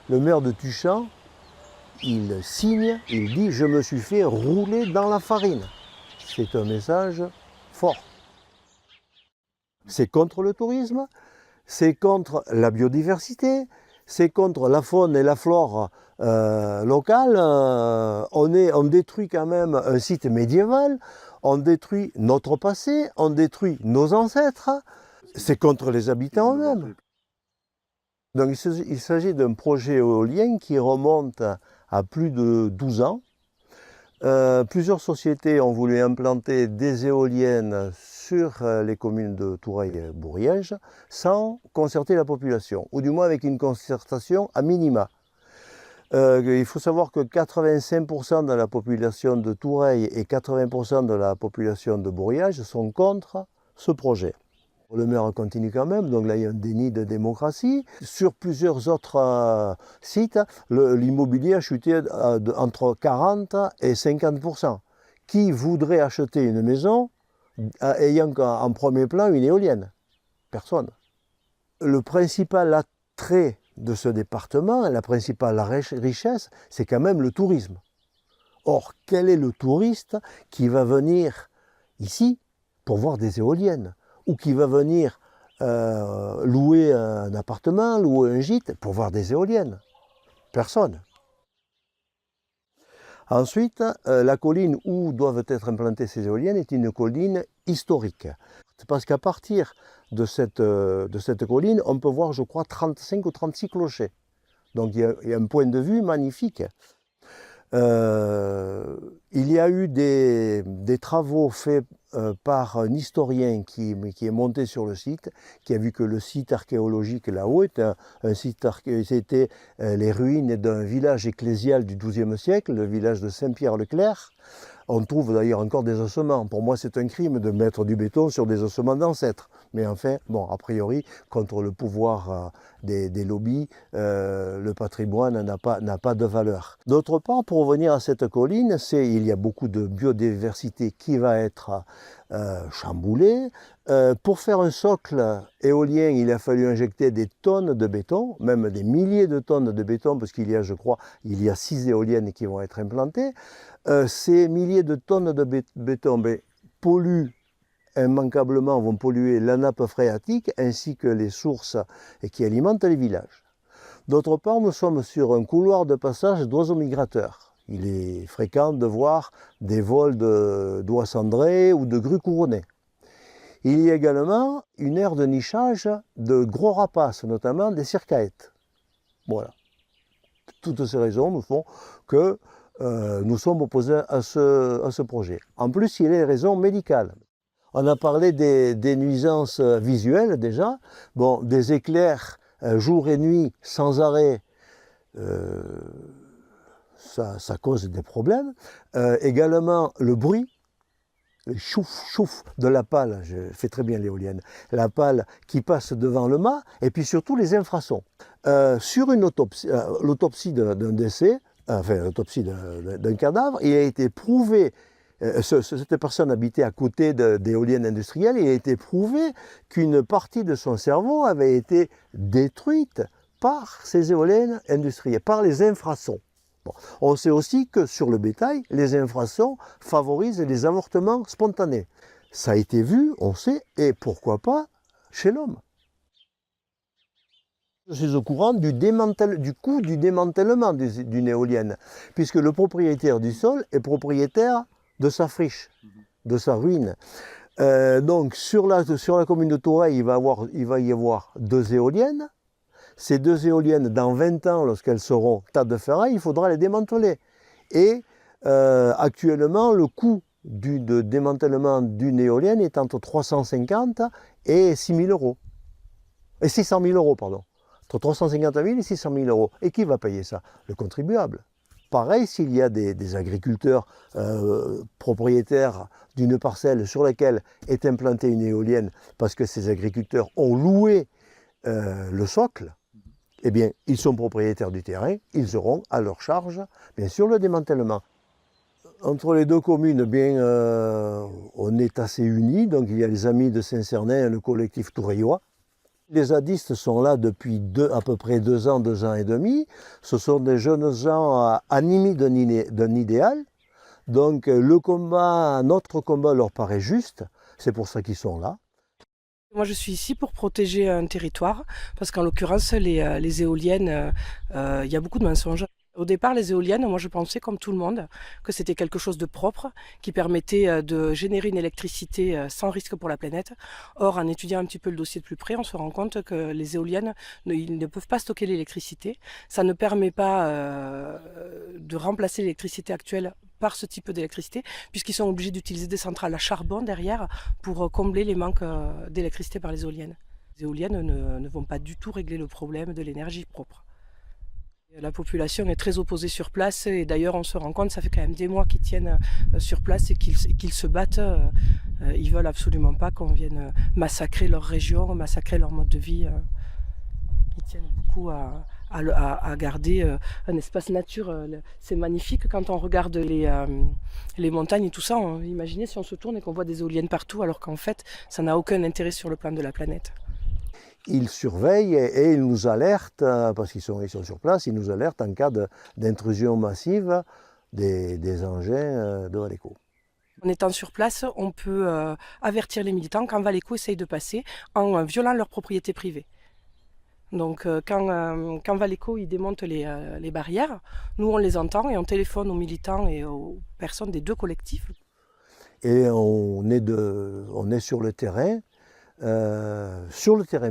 le maire de Tuchan, il signe, il dit « Je me suis fait rouler dans la farine ». C'est un message fort. C'est contre le tourisme, c'est contre la biodiversité, c'est contre la faune et la flore locale. On détruit quand même un site médiéval, on détruit notre passé, on détruit nos ancêtres. C'est contre les habitants eux-mêmes. Donc il s'agit d'un projet éolien qui remonte à plus de 12 ans. Plusieurs sociétés ont voulu implanter des éoliennes sur les communes de Toureil-Bourriège sans concerter la population, ou du moins avec une concertation à minima. Il faut savoir que 85% de la population de Toureil et 80% de la population de Bourriège sont contre ce projet. Le maire continue quand même, donc là il y a un déni de démocratie. Sur plusieurs autres sites, l'immobilier a chuté entre 40 et 50%. Qui voudrait acheter une maison ayant en premier plan une éolienne? Personne. Le principal attrait de ce département, la principale richesse, c'est quand même le tourisme. Or, quel est le touriste qui va venir ici pour voir des éoliennes? Ou qui va venir louer un appartement, louer un gîte pour voir des éoliennes? Personne. Ensuite, la colline où doivent être implantées ces éoliennes est une colline historique. C'est parce qu'à partir de cette colline, on peut voir, je crois, 35 ou 36 clochers. Donc il y a un point de vue magnifique. Il y a eu des travaux faits par un historien qui est monté sur le site, qui a vu que le site archéologique là-haut est un site c'était les ruines d'un village ecclésial du XIIe siècle, le village de Saint-Pierre-le-Clair. On trouve d'ailleurs encore des ossements. Pour moi, c'est un crime de mettre du béton sur des ossements d'ancêtres. Mais enfin, bon, a priori, contre le pouvoir des lobbies, le patrimoine n'a pas de valeur. D'autre part, pour revenir à cette colline, il y a beaucoup de biodiversité qui va être chamboulée. Pour faire un socle éolien, il a fallu injecter des tonnes de béton, même des milliers de tonnes de béton, parce qu'il y a, je crois, 6 éoliennes qui vont être implantées. Ces milliers de tonnes de béton polluent immanquablement, vont polluer la nappe phréatique ainsi que les sources qui alimentent les villages. D'autre part, nous sommes sur un couloir de passage d'oiseaux migrateurs. Il est fréquent de voir des vols d'oies cendrées ou de grues couronnées. Il y a également une aire de nichage de gros rapaces, notamment des circaètes. Voilà. Toutes ces raisons nous font que nous sommes opposés à ce projet. En plus, il y a les raisons médicales. On a parlé des nuisances visuelles déjà. Bon, des éclairs jour et nuit sans arrêt, ça cause des problèmes. Également le bruit, le chouf de la pale, je fais très bien l'éolienne, la pale qui passe devant le mât, et puis surtout les infrasons. Sur l'autopsie d'un décès, enfin l'autopsie d'un cadavre, il a été prouvé, cette personne habitait à côté d'éoliennes industrielles, il a été prouvé qu'une partie de son cerveau avait été détruite par ces éoliennes industrielles, par les infrasons. Bon. On sait aussi que sur le bétail, les infrasons favorisent les avortements spontanés. Ça a été vu, on sait, et pourquoi pas chez l'homme. Je suis au courant du coût du démantèlement d'une éolienne, puisque le propriétaire du sol est propriétaire de sa friche, de sa ruine. Donc sur la commune de Toureil, il va y avoir 2 éoliennes. Ces 2 éoliennes, dans 20 ans, lorsqu'elles seront tas de ferraille, il faudra les démanteler. Et actuellement, le coût de démantèlement d'une éolienne est entre 350 et 6 000 euros. Et 600 000 euros, pardon. Entre 350 000 et 600 000 euros. Et qui va payer ça? Le contribuable. Pareil, s'il y a des agriculteurs propriétaires d'une parcelle sur laquelle est implantée une éolienne, parce que ces agriculteurs ont loué le socle, eh bien, ils sont propriétaires du terrain, ils auront à leur charge, bien sûr, le démantèlement. Entre les 2 communes, bien, on est assez unis, donc il y a les Amis de Saint-Cernin, le collectif toureillois, Les zadistes sont là depuis à peu près 2 ans et demi. Ce sont des jeunes gens animés d'un idéal. Donc notre combat leur paraît juste. C'est pour ça qu'ils sont là. Moi, je suis ici pour protéger un territoire, parce qu'en l'occurrence, les éoliennes, il y a beaucoup de mensonges. Au départ, les éoliennes, moi je pensais comme tout le monde que c'était quelque chose de propre qui permettait de générer une électricité sans risque pour la planète. Or, en étudiant un petit peu le dossier de plus près, on se rend compte que les éoliennes, ils ne peuvent pas stocker l'électricité. Ça ne permet pas de remplacer l'électricité actuelle par ce type d'électricité, puisqu'ils sont obligés d'utiliser des centrales à charbon derrière pour combler les manques d'électricité par les éoliennes. Les éoliennes ne vont pas du tout régler le problème de l'énergie propre. La population est très opposée sur place et d'ailleurs on se rend compte, ça fait quand même des mois qu'ils tiennent sur place et qu'ils se battent. Ils veulent absolument pas qu'on vienne massacrer leur région, massacrer leur mode de vie. Ils tiennent beaucoup à garder un espace nature. C'est magnifique quand on regarde les montagnes et tout ça. Imaginez si on se tourne et qu'on voit des éoliennes partout alors qu'en fait ça n'a aucun intérêt sur le plan de la planète. Ils surveillent et ils nous alertent, parce qu'ils sont sur place, ils nous alertent en cas d'intrusion massive des engins de Valeco. En étant sur place, on peut avertir les militants quand Valeco essaye de passer en violant leur propriété privée. Donc quand Valeco il démonte les barrières, nous on les entend et on téléphone aux militants et aux personnes des deux collectifs. Et on est sur le terrain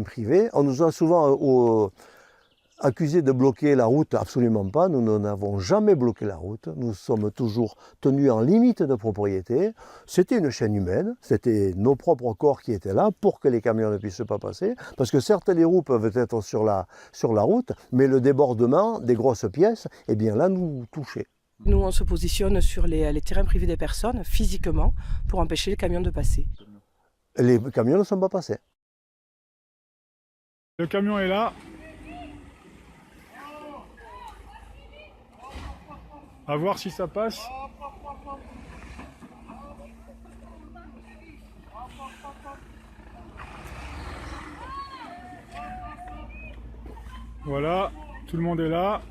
privé. On nous a souvent accusés de bloquer la route, absolument pas. Nous n'avons jamais bloqué la route. Nous sommes toujours tenus en limite de propriété. C'était une chaîne humaine, c'était nos propres corps qui étaient là pour que les camions ne puissent pas passer. Parce que certes, les roues peuvent être sur la route, mais le débordement des grosses pièces, eh bien là, nous touchait. Nous, on se positionne sur les terrains privés des personnes, physiquement, pour empêcher les camions de passer. Les camions ne sont pas passés. Le camion est là. À voir si ça passe. Voilà, tout le monde est là.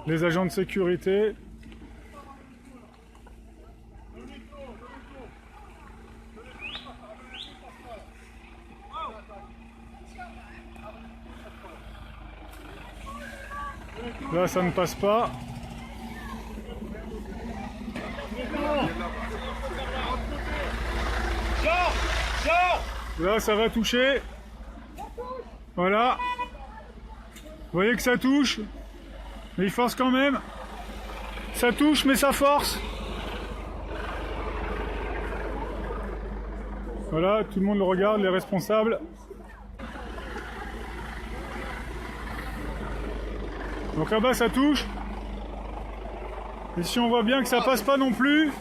Les agents de sécurité. Là, ça ne passe pas. Là, ça va toucher. Voilà. Vous voyez que ça touche. Mais il force quand même. Ça touche, mais ça force. Voilà, tout le monde le regarde, les responsables. Donc là-bas, ça touche. Et si on voit bien que ça passe pas non plus.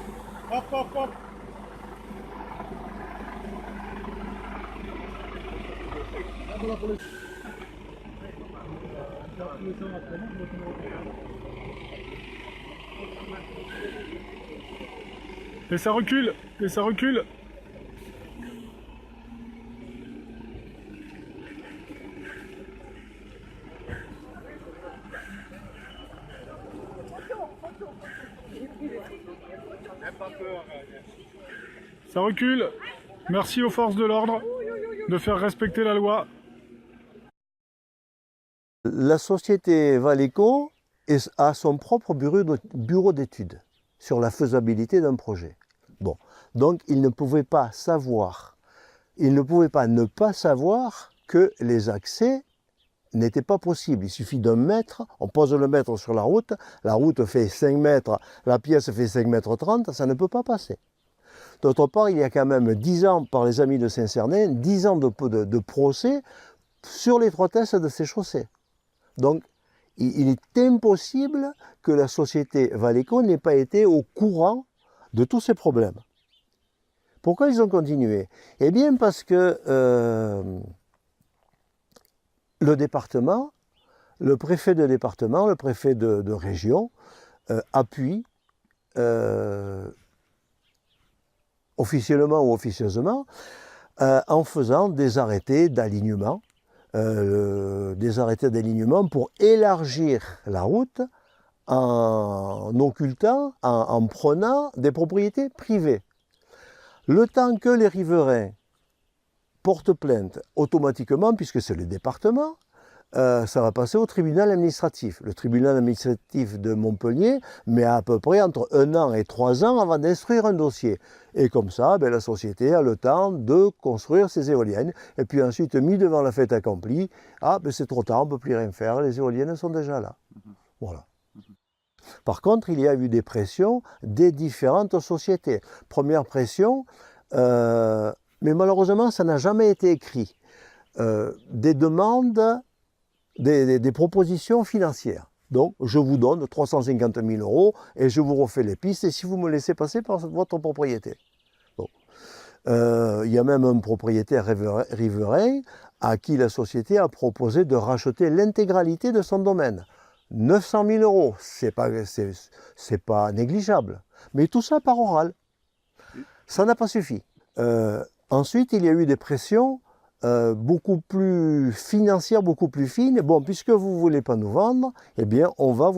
Hop, hop, hop. Et ça recule, et ça recule. Ça recule. Merci aux forces de l'ordre de faire respecter la loi. La société Valeco a son propre bureau d'études sur la faisabilité d'un projet. Bon, donc il ne pouvait pas savoir, il ne pouvait pas ne pas savoir que les accès n'étaient pas possibles. Il suffit d'un mètre, on pose le mètre sur la route fait 5 mètres, la pièce fait 5 mètres 30, ça ne peut pas passer. D'autre part, il y a quand même 10 ans, par les amis de Saint-Cernin, 10 ans de procès sur l'étroitesse de ces chaussées. Donc, il est impossible que la société Valeco n'ait pas été au courant de tous ces problèmes. Pourquoi ils ont continué? Eh bien, parce que le département, le préfet de département, le préfet de région appuie officiellement ou officieusement, en faisant des arrêtés d'alignement pour élargir la route en occultant, en prenant des propriétés privées. Le temps que les riverains portent plainte automatiquement, puisque c'est le département, ça va passer au tribunal administratif. Le tribunal administratif de Montpellier met à peu près entre 1 an et 3 ans avant d'instruire un dossier. Et comme ça, la société a le temps de construire ses éoliennes. Et puis ensuite, mis devant la fait accomplie, c'est trop tard, on ne peut plus rien faire, les éoliennes sont déjà là. Voilà. Par contre, il y a eu des pressions des différentes sociétés. Première pression, mais malheureusement, ça n'a jamais été écrit. Des demandes, des propositions financières. Donc, je vous donne 350 000 € et je vous refais les pistes et si vous me laissez passer par votre propriété. Bon. Il y a même un propriétaire riverain à qui la société a proposé de racheter l'intégralité de son domaine. 900 000 €, c'est pas négligeable. Mais tout ça par oral. Ça n'a pas suffi. Ensuite, il y a eu des pressions beaucoup plus financières, beaucoup plus fines. Bon, puisque vous ne voulez pas nous vendre, eh bien, on va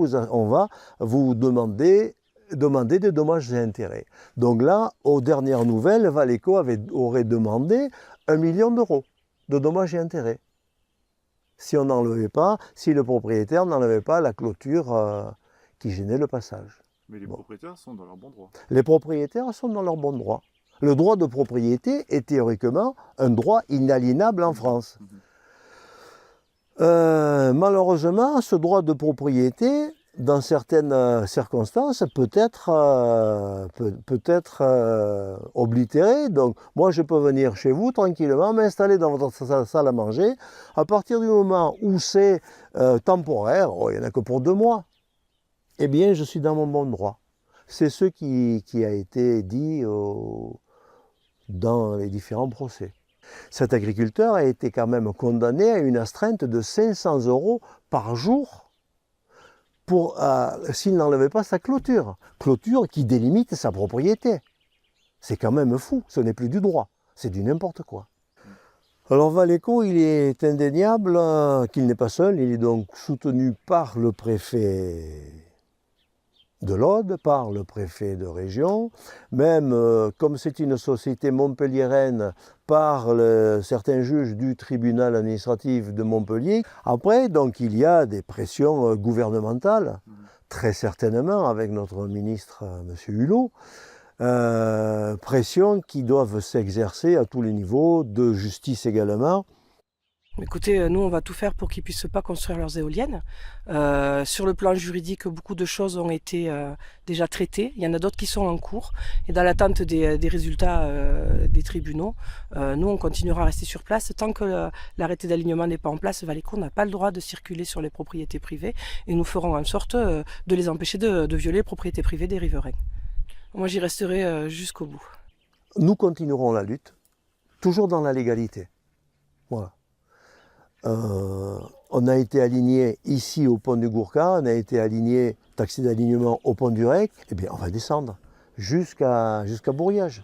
vous demander des dommages et intérêts. Donc là, aux dernières nouvelles, Valeco aurait demandé 1 million d'euros de dommages et intérêts. Si on n'enlevait pas, si le propriétaire n'enlevait pas la clôture qui gênait le passage. Mais les propriétaires sont dans leur bon droit. Les propriétaires sont dans leur bon droit. Le droit de propriété est théoriquement un droit inaliénable en France. Malheureusement, ce droit de propriété, dans certaines circonstances, peut être oblitéré. Donc, moi, je peux venir chez vous tranquillement, m'installer dans votre salle à manger. À partir du moment où c'est temporaire, il n'y en a que pour 2 mois, eh bien, je suis dans mon bon droit. C'est ce qui a été dit dans les différents procès. Cet agriculteur a été quand même condamné à une astreinte de 500 € par jour s'il n'enlevait pas sa clôture. Clôture qui délimite sa propriété. C'est quand même fou, ce n'est plus du droit, c'est du n'importe quoi. Alors Valeco, il est indéniable qu'il n'est pas seul, il est donc soutenu par le préfet de l'Aude, par le préfet de région, même comme c'est une société montpelliéraine, par certains juges du tribunal administratif de Montpellier. Après, donc, il y a des pressions gouvernementales, très certainement avec notre ministre, M. Hulot, pressions qui doivent s'exercer à tous les niveaux, de justice également. Écoutez, nous on va tout faire pour qu'ils ne puissent pas construire leurs éoliennes. Sur le plan juridique, beaucoup de choses ont été déjà traitées. Il y en a d'autres qui sont en cours. Et dans l'attente des résultats des tribunaux, nous on continuera à rester sur place. Tant que l'arrêté d'alignement n'est pas en place, Valeco n'a pas le droit de circuler sur les propriétés privées. Et nous ferons en sorte de les empêcher de violer les propriétés privées des riverains. Moi j'y resterai jusqu'au bout. Nous continuerons la lutte, toujours dans la légalité. Voilà. On a été aligné ici au pont du Gourka, on a été aligné, taxi d'alignement au pont du Rec, et bien on va descendre jusqu'à Bourriage.